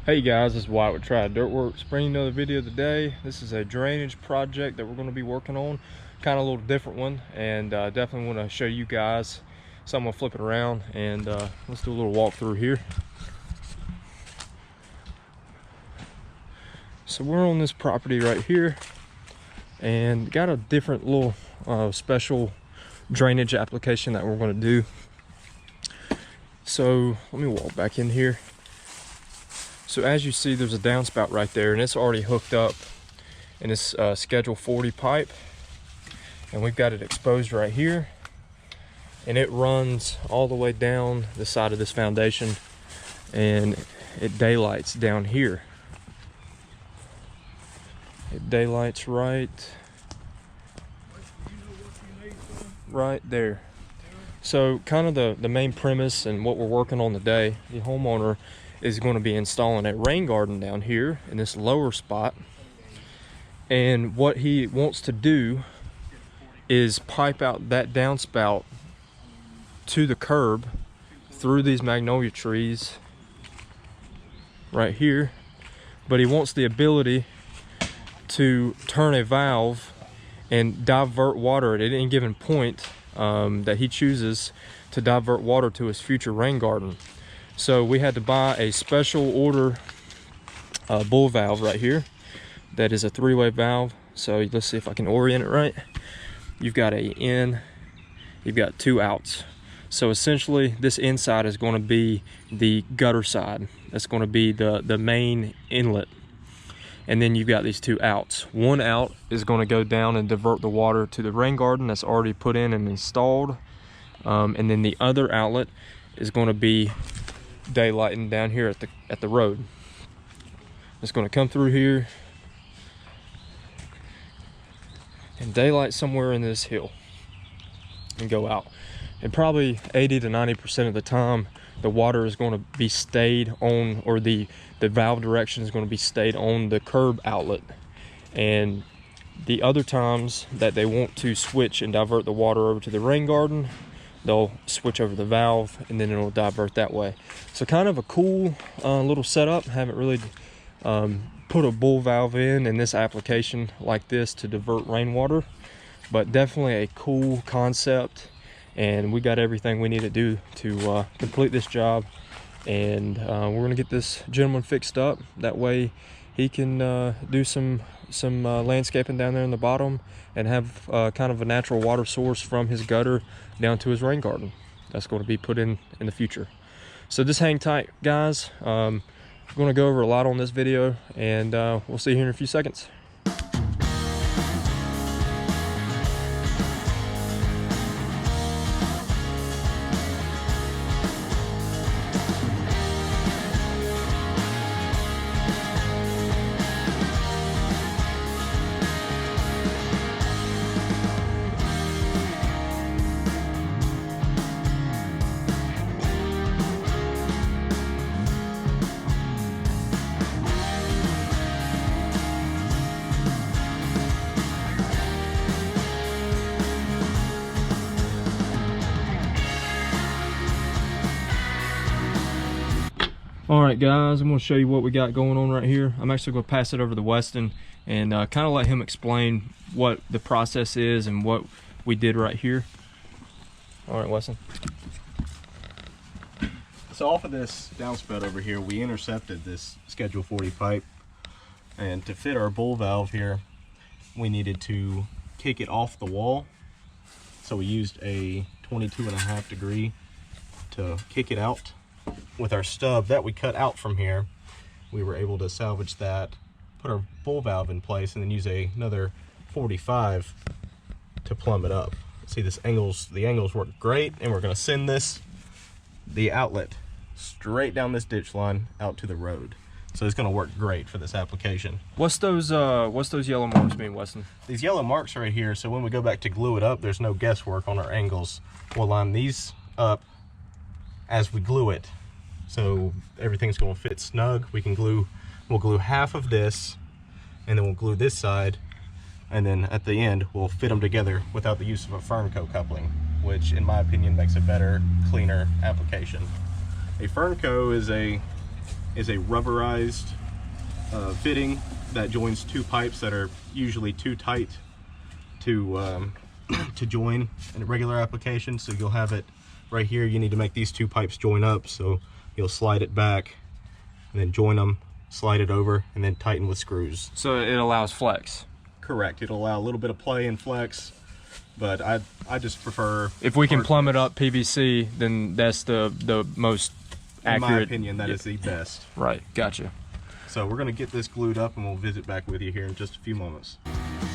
Hey guys, this is Wyatt with Triad Dirtworks, bringing another video today. This is a drainage project that we're going to be working on, kind of a little different one, and definitely want to show you guys. So I'm going to flip it around and let's do a little walkthrough here. So we're on this property right here and got a different little special drainage application that we're going to do. So let me walk back in here. So as you see, there's a downspout right there, and it's already hooked up in this Schedule 40 pipe, and we've got it exposed right here, and it runs all the way down the side of this foundation, and it daylights down here. It daylights right there. So kind of the main premise and what we're working on today, the homeowner is going to be installing a rain garden down here in this lower spot, and what he wants to do is pipe out that downspout to the curb through these magnolia trees right here, but he wants the ability to turn a valve and divert water at any given point that he chooses to divert water to his future rain garden. So we had to buy a special order bull valve right here that is a three-way valve. So let's see if I can orient it right. You've got a in, you've got two outs. So essentially this inside is going to be the gutter side. That's going to be the main inlet. And then you've got these two outs. One out is going to go down and divert the water to the rain garden that's already put in and installed. And then the other outlet is going to be daylighting down here at the road. It's going to come through here and daylight somewhere in this hill and go out. And probably 80 to 90% of the time the water is going to be stayed on, or the valve direction is going to be stayed on the curb outlet. And the other times that they want to switch and divert the water over to the rain garden, they'll switch over the valve and then it'll divert that way. So kind of a cool little setup. Haven't really put a bull valve in this application like this to divert rainwater, but definitely a cool concept, and we got everything we need to do to complete this job. And we're gonna get this gentleman fixed up. That way he can do some landscaping down there in the bottom and have kind of a natural water source from his gutter down to his rain garden. That's going to be put in the future. So just hang tight, guys. I'm going to go over a lot on this video, and we'll see you here in a few seconds. All right, guys, I'm going to show you what we got going on right here. I'm actually going to pass it over to Weston and kind of let him explain what the process is and what we did right here. All right, Weston. So off of this downspout over here, we intercepted this Schedule 40 pipe, and to fit our bull valve here, we needed to kick it off the wall. So we used a 22.5 degree to kick it out. With our stub that we cut out from here, we were able to salvage that, put our bull valve in place, and then use another 45 to plumb it up. See, the angles work great, and we're going to send the outlet straight down this ditch line out to the road. So it's going to work great for this application. What's those yellow marks mean, Weston? These yellow marks right here, so when we go back to glue it up, there's no guesswork on our angles. We'll line these up as we glue it, so everything's going to fit snug. We'll glue half of this, and then we'll glue this side, and then at the end we'll fit them together without the use of a Fernco coupling, which in my opinion makes a better, cleaner application. A Fernco is a is a rubberized fitting that joins two pipes that are usually too tight to to join in a regular application. So you'll have it right here. You need to make these two pipes join up, so you'll slide it back and then join them, slide it over, and then tighten with screws. So it allows flex. Correct. It'll allow a little bit of play and flex, but I just prefer, if we can plumb it up PVC, then that's the most accurate. in my opinion, that is the best. Right, gotcha. So we're gonna get this glued up and we'll visit back with you here in just a few moments.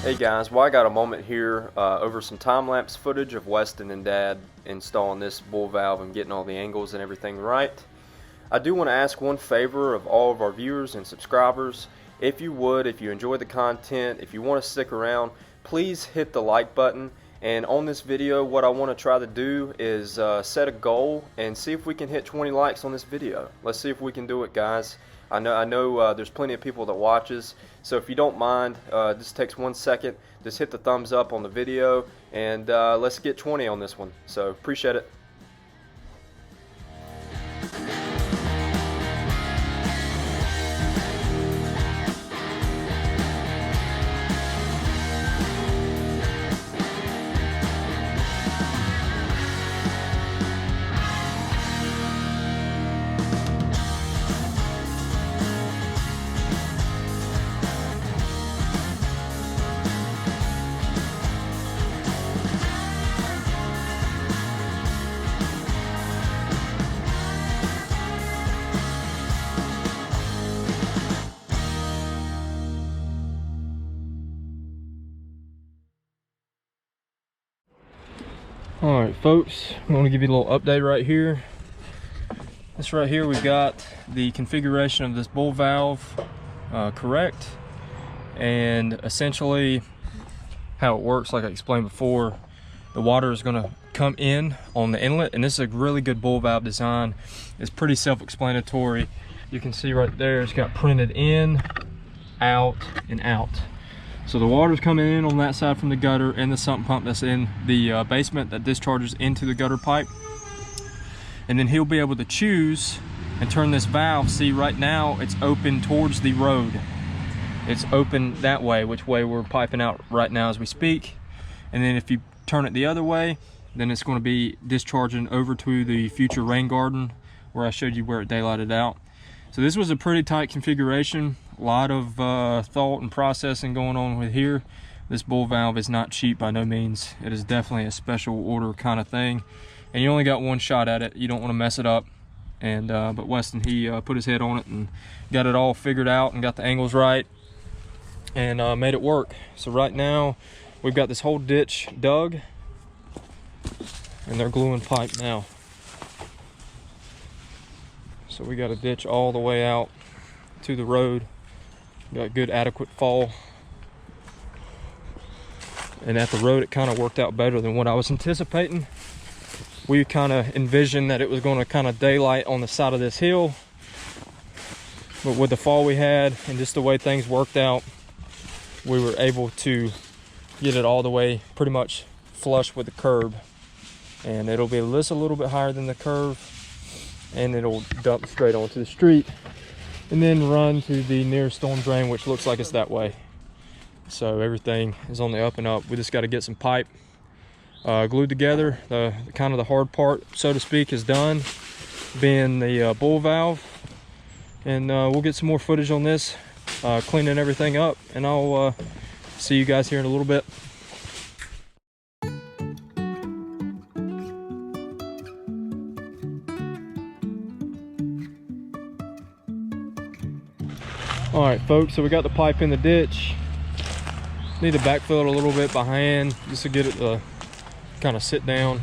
Hey guys, well I got a moment here over some time-lapse footage of Weston and Dad installing this bull valve and getting all the angles and everything right. I do want to ask one favor of all of our viewers and subscribers. If you would, if you enjoy the content, if you want to stick around, please hit the like button. And on this video, what I want to try to do is set a goal and see if we can hit 20 likes on this video. Let's see if we can do it, guys. I know there's plenty of people that watches, so if you don't mind, this takes 1 second. Just hit the thumbs up on the video, and let's get 20 on this one. So appreciate it. Alright folks, I'm going to give you a little update right here. This right here, we've got the configuration of this bull valve correct, and essentially how it works, like I explained before, the water is going to come in on the inlet, and this is a really good bull valve design. It's pretty self-explanatory. You can see right there it's got printed in, out, and out. So the water's coming in on that side from the gutter and the sump pump that's in the basement that discharges into the gutter pipe. And then he'll be able to choose and turn this valve. See, right now it's open towards the road. It's open that way, which way we're piping out right now as we speak. And then if you turn it the other way, then it's going to be discharging over to the future rain garden where I showed you where it daylighted out. So this was a pretty tight configuration. A lot of thought and processing going on with here. This bull valve is not cheap by no means. It is definitely a special order kind of thing, and you only got one shot at it. You don't want to mess it up. And but Weston, he put his head on it and got it all figured out and got the angles right and made it work. So right now we've got this whole ditch dug and they're gluing pipe now. So we got a ditch all the way out to the road. Got good adequate fall, and at the road it kind of worked out better than what I was anticipating. We kind of envisioned that it was going to kind of daylight on the side of this hill, but with the fall we had and just the way things worked out, we were able to get it all the way pretty much flush with the curb, and it'll be just a little bit higher than the curve, and it'll dump straight onto the street and then run to the nearest storm drain, which looks like it's that way. So everything is on the up and up. We just got to get some pipe glued together. The kind of the hard part, so to speak, is done, being the bull valve, and we'll get some more footage on this, cleaning everything up, and I'll see you guys here in a little bit. All right folks, so we got the pipe in the ditch. Need to backfill it a little bit by hand just to get it to kind of sit down.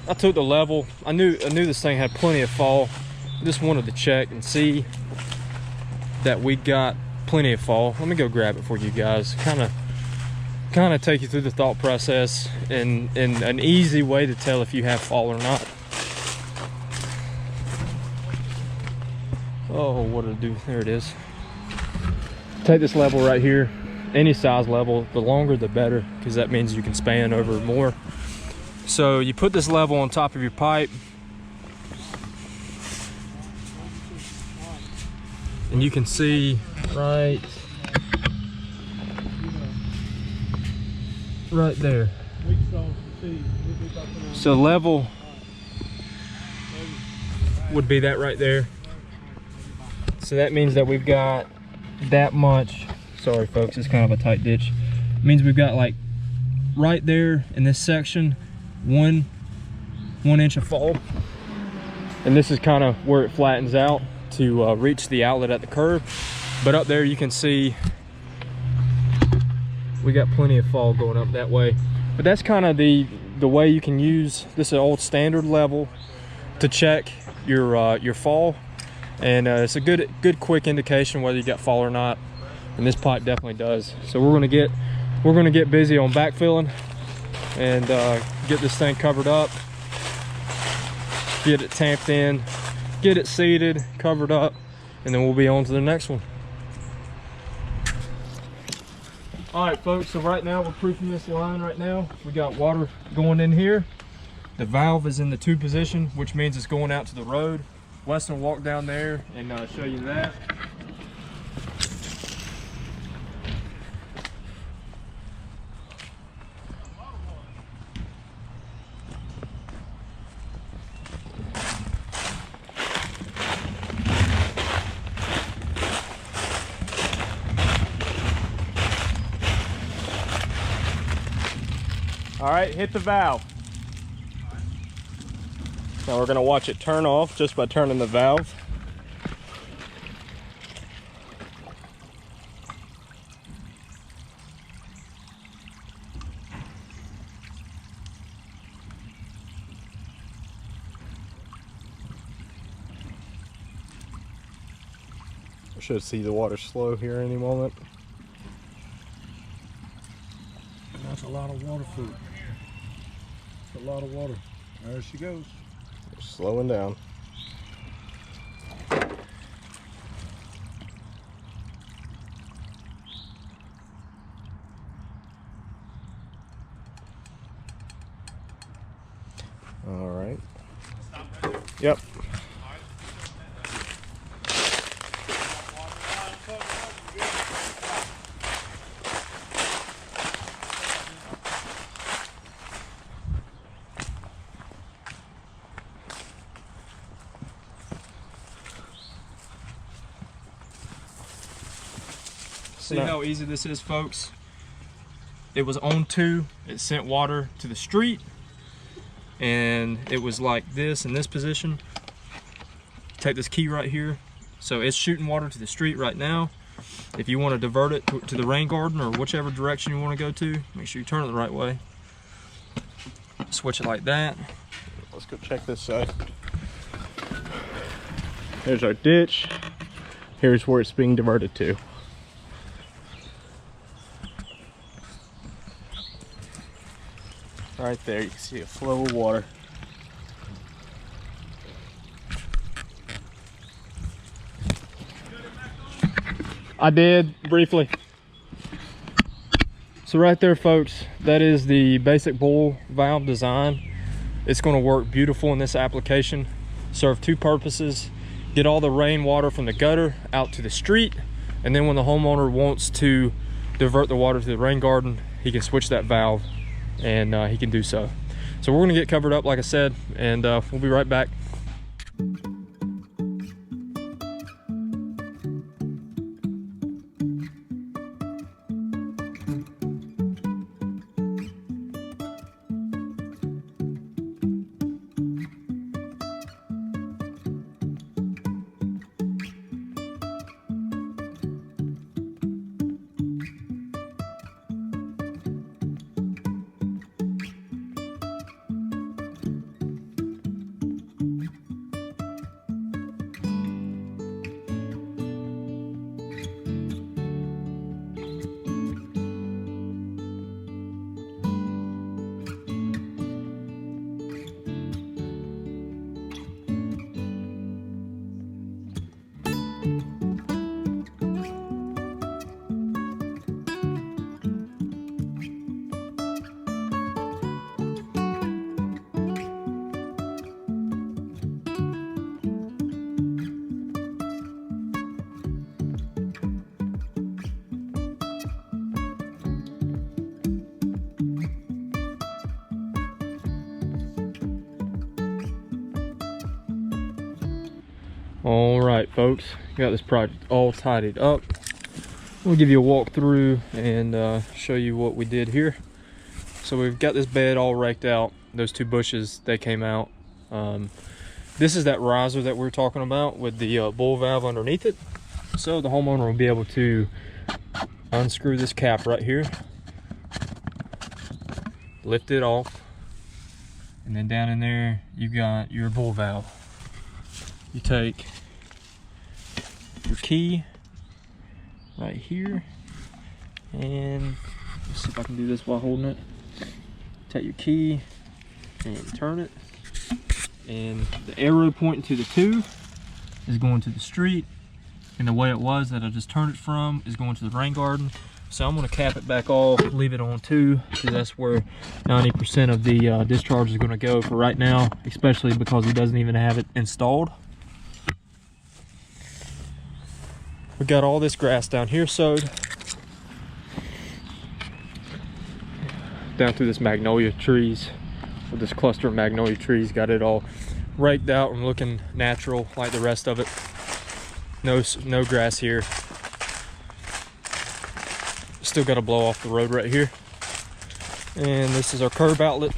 I took the level. I knew this thing had plenty of fall. Just wanted to check and see that we got plenty of fall. Let me go grab it for you guys. Kind of take you through the thought process in an easy way to tell if you have fall or not. Oh, what did I do? There it is. Take this level right here, any size level, the longer the better, because that means you can span over more. So you put this level on top of your pipe, and you can see right there. So level would be that right there. So that means that we've got that much. Sorry folks, it's kind of a tight ditch. It means we've got like right there in this section, one inch of fall. And this is kind of where it flattens out to reach the outlet at the curb. But up there you can see we got plenty of fall going up that way. But that's kind of the way you can use this old standard level to check your fall. And it's a good quick indication whether you got fall or not. And this pipe definitely does. So we're gonna get busy on backfilling and get this thing covered up, get it tamped in, get it seated, covered up, and then we'll be on to the next one. All right folks, so right now we're proofing this line right now. We got water going in here. The valve is in the 2 position, which means it's going out to the road. Weston will walk down there and show you that. All right, hit the valve. Now we're gonna watch it turn off just by turning the valve. I should see the water slow here any moment. That's a lot of water food. That's a lot of water. There she goes. We're slowing down. All right. Yep. See how easy this is, folks? It was on 2, it sent water to the street, and it was like this in this position. Take this key right here. So it's shooting water to the street right now. If you want to divert it to the rain garden or whichever direction you want to go to, make sure you turn it the right way. Switch it like that. Let's go check this side. There's our ditch. Here's where it's being diverted to. Right there, you can see a flow of water. I did, briefly. So right there, folks, that is the basic bowl valve design. It's gonna work beautiful in this application. Serve 2 purposes. Get all the rainwater from the gutter out to the street, and then when the homeowner wants to divert the water to the rain garden, he can switch that valve and he can do so. So we're gonna get covered up, like I said, and we'll be right back. All right, folks, got this project all tidied up. We'll give you a walk through and show you what we did here. So we've got this bed all raked out. Those two bushes, they came out. This is that riser that we were talking about with the bull valve underneath it. So the homeowner will be able to unscrew this cap right here, lift it off, and then down in there you got your bull valve. You take your key right here, and let's see if I can do this while holding it. Take your key and turn it, and the arrow pointing to the 2 is going to the street, and the way it was that I just turned it from is going to the rain garden. So I'm going to cap it back off, leave it on 2, because that's where 90% of the discharge is going to go for right now, especially because he doesn't even have it installed. We got all this grass down here sowed, down through this magnolia trees, with this cluster of magnolia trees. Got it all raked out and looking natural like the rest of it. No grass here. Still got to blow off the road right here. And this is our curb outlet.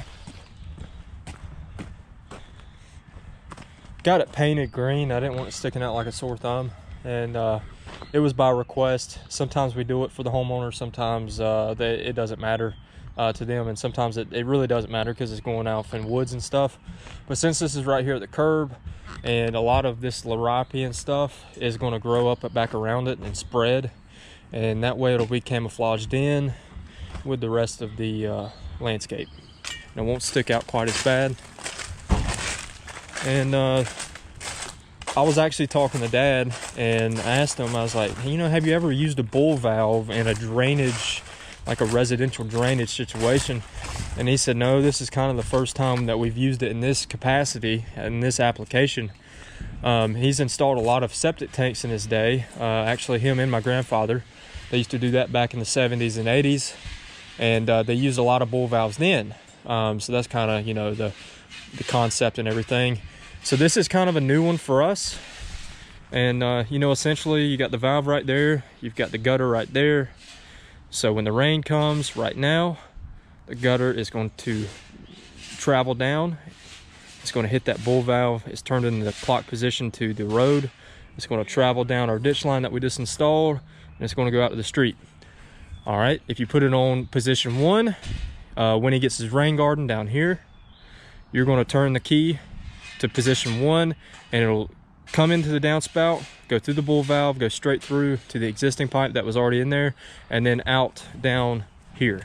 Got it painted green. I didn't want it sticking out like a sore thumb, and it was by request. Sometimes we do it for the homeowner, sometimes it doesn't matter to them, and sometimes it really doesn't matter because it's going out in woods and stuff. But since this is right here at the curb, and a lot of this liripi and stuff is going to grow up back around it and spread, and that way it'll be camouflaged in with the rest of the landscape, and it won't stick out quite as bad. And I was actually talking to Dad, and I asked him, I was like, you know, have you ever used a bull valve in a drainage, like a residential drainage situation? And he said, no, this is kind of the first time that we've used it in this capacity, in this application. He's installed a lot of septic tanks in his day. Actually, him and my grandfather, they used to do that back in the 70s and 80s, and they used a lot of bull valves then. So that's kind of, you know, the concept and everything. So this is kind of a new one for us. And you know, essentially you got the valve right there, you've got the gutter right there. So when the rain comes right now, the gutter is going to travel down. It's going to hit that bull valve. It's turned into the clock position to the road. It's going to travel down our ditch line that we just installed, and it's going to go out to the street. All right, if you put it on position 1, when he gets his rain garden down here, you're going to turn the key to position 1, and it'll come into the downspout, go through the bull valve, go straight through to the existing pipe that was already in there, and then out down here.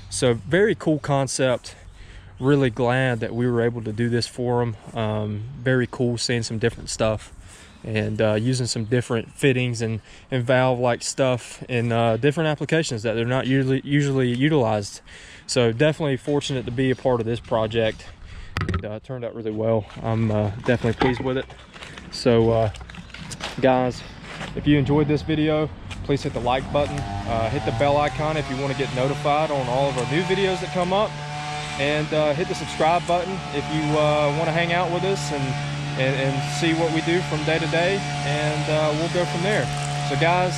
So very cool concept. Really glad that we were able to do this for him. Very cool seeing some different stuff, and using some different fittings and valve like stuff in different applications that they're not usually utilized. So definitely fortunate to be a part of this project, and it turned out really well. I'm definitely pleased with it. So guys, if you enjoyed this video, please hit the like button, hit the bell icon if you want to get notified on all of our new videos that come up, and hit the subscribe button if you want to hang out with us and see what we do from day to day, and we'll go from there. So guys,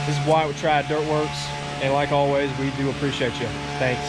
this is Wyatt with Triad Dirtworks, and like always, we do appreciate you. Thanks.